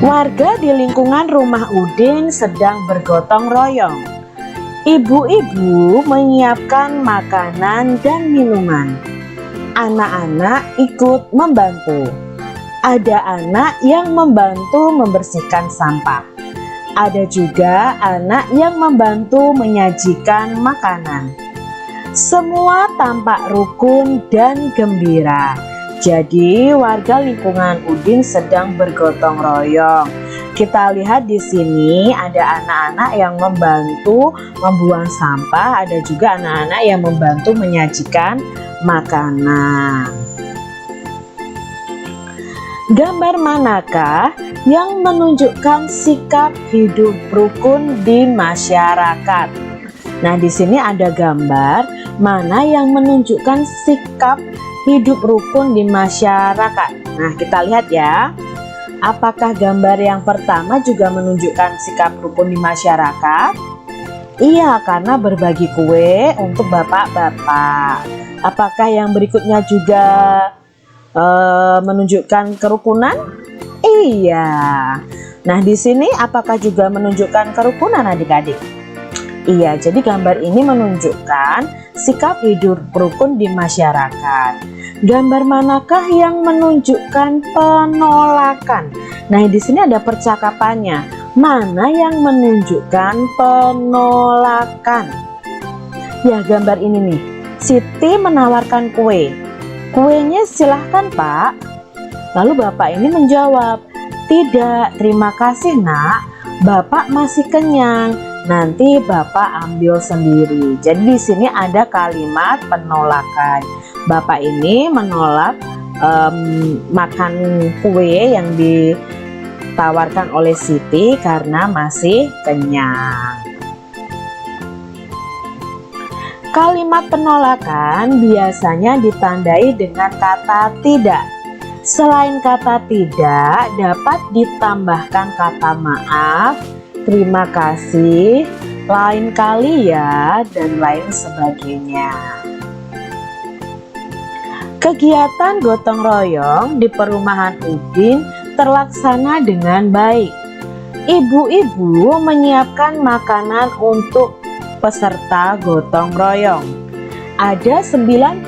Warga di lingkungan rumah Udin sedang bergotong royong. Ibu-ibu menyiapkan makanan dan minuman. Anak-anak ikut membantu. Ada anak yang membantu membersihkan sampah. Ada juga anak yang membantu menyajikan makanan. Semua tampak rukun dan gembira. Jadi warga lingkungan Udin sedang bergotong royong. Kita lihat di sini ada anak-anak yang membantu membuang sampah, ada juga anak-anak yang membantu menyajikan makanan. Gambar manakah yang menunjukkan sikap hidup rukun di masyarakat? Nah, di sini ada gambar mana yang menunjukkan sikap hidup rukun di masyarakat. Nah, kita lihat ya. Apakah gambar yang pertama juga menunjukkan sikap rukun di masyarakat? Iya, karena berbagi kue untuk bapak-bapak. Apakah yang berikutnya juga menunjukkan kerukunan? Iya. Nah, di sini apakah juga menunjukkan kerukunan adik-adik? Iya, jadi gambar ini menunjukkan sikap hidup rukun di masyarakat. Gambar manakah yang menunjukkan penolakan? Nah, di sini ada percakapannya. Mana yang menunjukkan penolakan? Ya, gambar ini nih. Siti menawarkan kue. Kuenya silahkan, Pak. Lalu bapak ini menjawab, tidak, terima kasih, Nak. Bapak masih kenyang. Nanti bapak ambil sendiri. Jadi di sini ada kalimat penolakan. Bapak ini menolak makan kue yang ditawarkan oleh Siti karena masih kenyang. Kalimat penolakan biasanya ditandai dengan kata tidak. Selain kata tidak, dapat ditambahkan kata maaf, terima kasih, lain kali ya, dan lain sebagainya. Kegiatan gotong royong di perumahan Udin terlaksana dengan baik. Ibu-ibu menyiapkan makanan untuk peserta gotong royong. Ada 95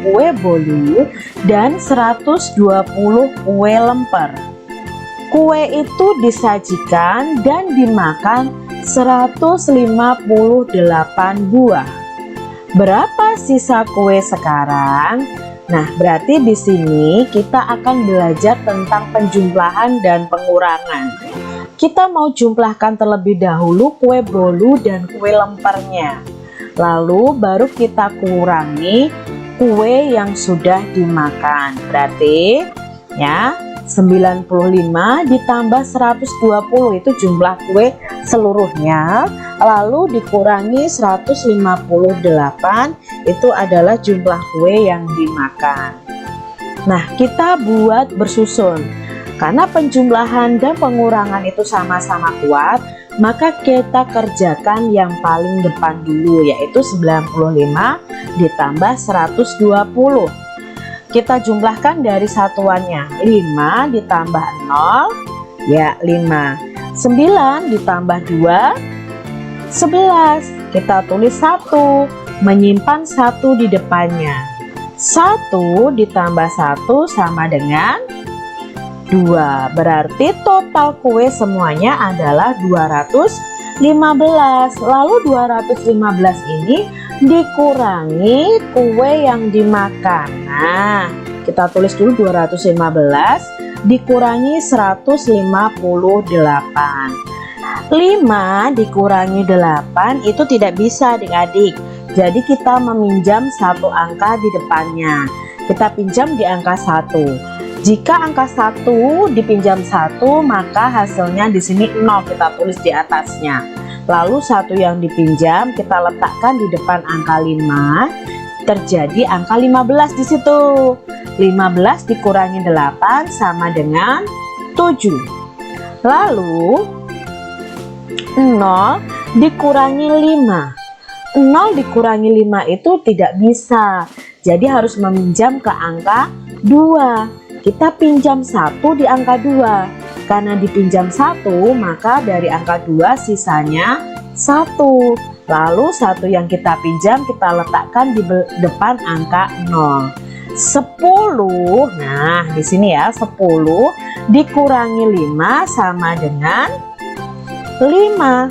kue bolu dan 120 kue lemper. Kue itu disajikan dan dimakan 158 buah. Berapa sisa kue sekarang? Nah, berarti di sini kita akan belajar tentang penjumlahan dan pengurangan. Kita mau jumlahkan terlebih dahulu kue bolu dan kue lempernya. Lalu baru kita kurangi kue yang sudah dimakan. Berarti ya 95 ditambah 120 itu jumlah kue seluruhnya, lalu dikurangi 158 itu adalah jumlah kue yang dimakan. Nah, kita buat bersusun. Karena penjumlahan dan pengurangan itu sama-sama kuat, maka kita kerjakan yang paling depan dulu, yaitu 95 ditambah 120. Kita jumlahkan dari satuannya. 5 ditambah 0 ya 5. 9 ditambah 2 11. Kita tulis 1, menyimpan 1 di depannya. 1 ditambah 1 sama dengan 2. Berarti total kue semuanya adalah 215. Lalu 215 ini dikurangi kue yang dimakan. Nah, kita tulis dulu 215 dikurangi 158. 5 dikurangi 8 itu tidak bisa adik-adik. Jadi kita meminjam satu angka di depannya. Kita pinjam di angka 1. Jika angka 1 dipinjam 1, maka hasilnya di sini 0, kita tulis di atasnya. Lalu 1 yang dipinjam kita letakkan di depan angka 5, terjadi angka 15 di situ. 15 dikurangi 8 sama dengan 7. Lalu 0 dikurangi 5. 0 dikurangi 5 itu tidak bisa. Jadi harus meminjam ke angka 2. Kita pinjam 1 di angka 2. Karena dipinjam 1, maka dari angka 2 sisanya 1. Lalu 1 yang kita pinjam kita letakkan di depan angka 0. 10. Nah, di sini ya, 10 dikurangi 5 sama dengan 5.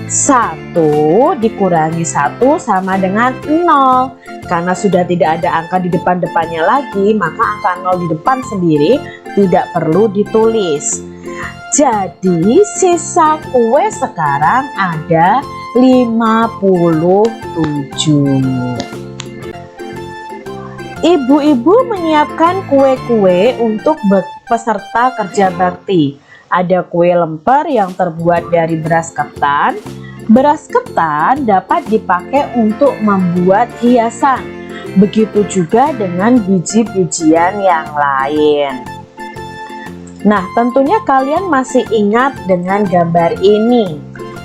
1 dikurangi 1 sama dengan 0. Karena sudah tidak ada angka di depan-depannya lagi, maka angka 0 di depan sendiri tidak perlu ditulis. Jadi sisa kue sekarang ada 57. Ibu-ibu menyiapkan kue-kue untuk peserta kerja bakti. Ada kue lemper yang terbuat dari beras ketan. Beras ketan dapat dipakai untuk membuat hiasan. Begitu juga dengan biji-bijian yang lain. Nah, tentunya kalian masih ingat dengan gambar ini.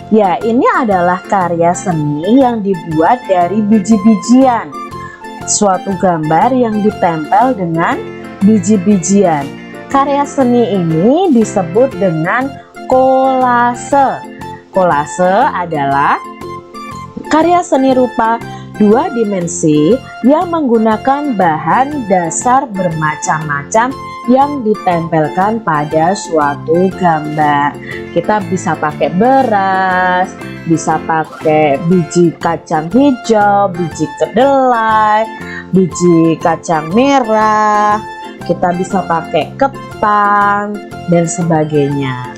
Ya, ini adalah karya seni yang dibuat dari biji-bijian. Suatu gambar yang ditempel dengan biji-bijian. Karya seni ini disebut dengan kolase. Kolase adalah karya seni rupa 2 dimensi yang menggunakan bahan dasar bermacam-macam yang ditempelkan pada suatu gambar. Kita bisa pakai beras, bisa pakai biji kacang hijau, biji kedelai, biji kacang merah, kita bisa pakai ketan dan sebagainya.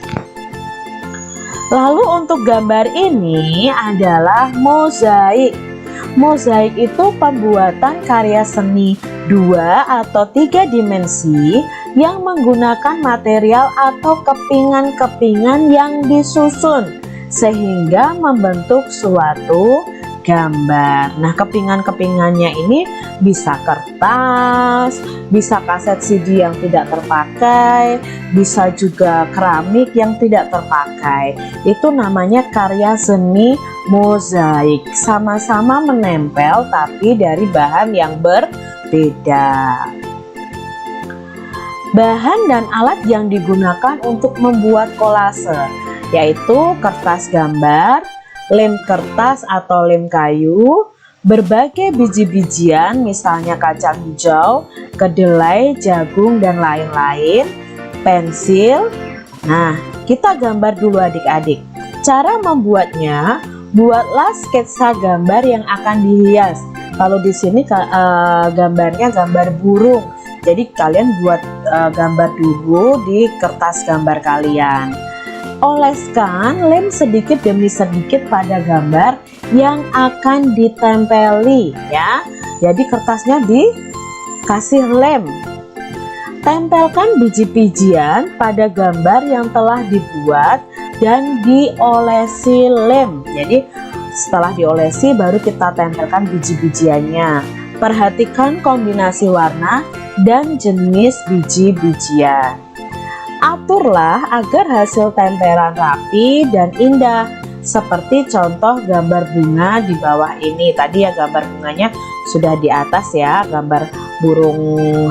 Lalu untuk gambar ini adalah mozaik. Mozaik itu pembuatan karya seni 2 atau 3 dimensi yang menggunakan material atau kepingan-kepingan yang disusun sehingga membentuk suatu gambar. Nah, kepingan-kepingannya ini bisa kertas, bisa kaset CD yang tidak terpakai, bisa juga keramik yang tidak terpakai. Itu namanya karya seni mozaik. Sama-sama menempel tapi dari bahan yang berbeda. Bahan dan alat yang digunakan untuk membuat kolase yaitu kertas gambar, lem kertas atau lem kayu, berbagai biji-bijian misalnya kacang hijau, kedelai, jagung dan lain-lain, pensil. Nah, kita gambar dulu adik-adik. Cara membuatnya, buatlah sketsa gambar yang akan dihias. Kalau di sini gambarnya gambar burung. Jadi kalian buat gambar dulu di kertas gambar kalian. Oleskan lem sedikit demi sedikit pada gambar yang akan ditempeli ya. Jadi kertasnya dikasih lem. Tempelkan biji-bijian pada gambar yang telah dibuat dan diolesi lem. Jadi setelah diolesi baru kita tempelkan biji-bijiannya. Perhatikan kombinasi warna dan jenis biji-bijian. Aturlah agar hasil tempelan rapi dan indah seperti contoh gambar bunga di bawah ini. Tadi ya gambar bunganya sudah di atas ya, gambar burung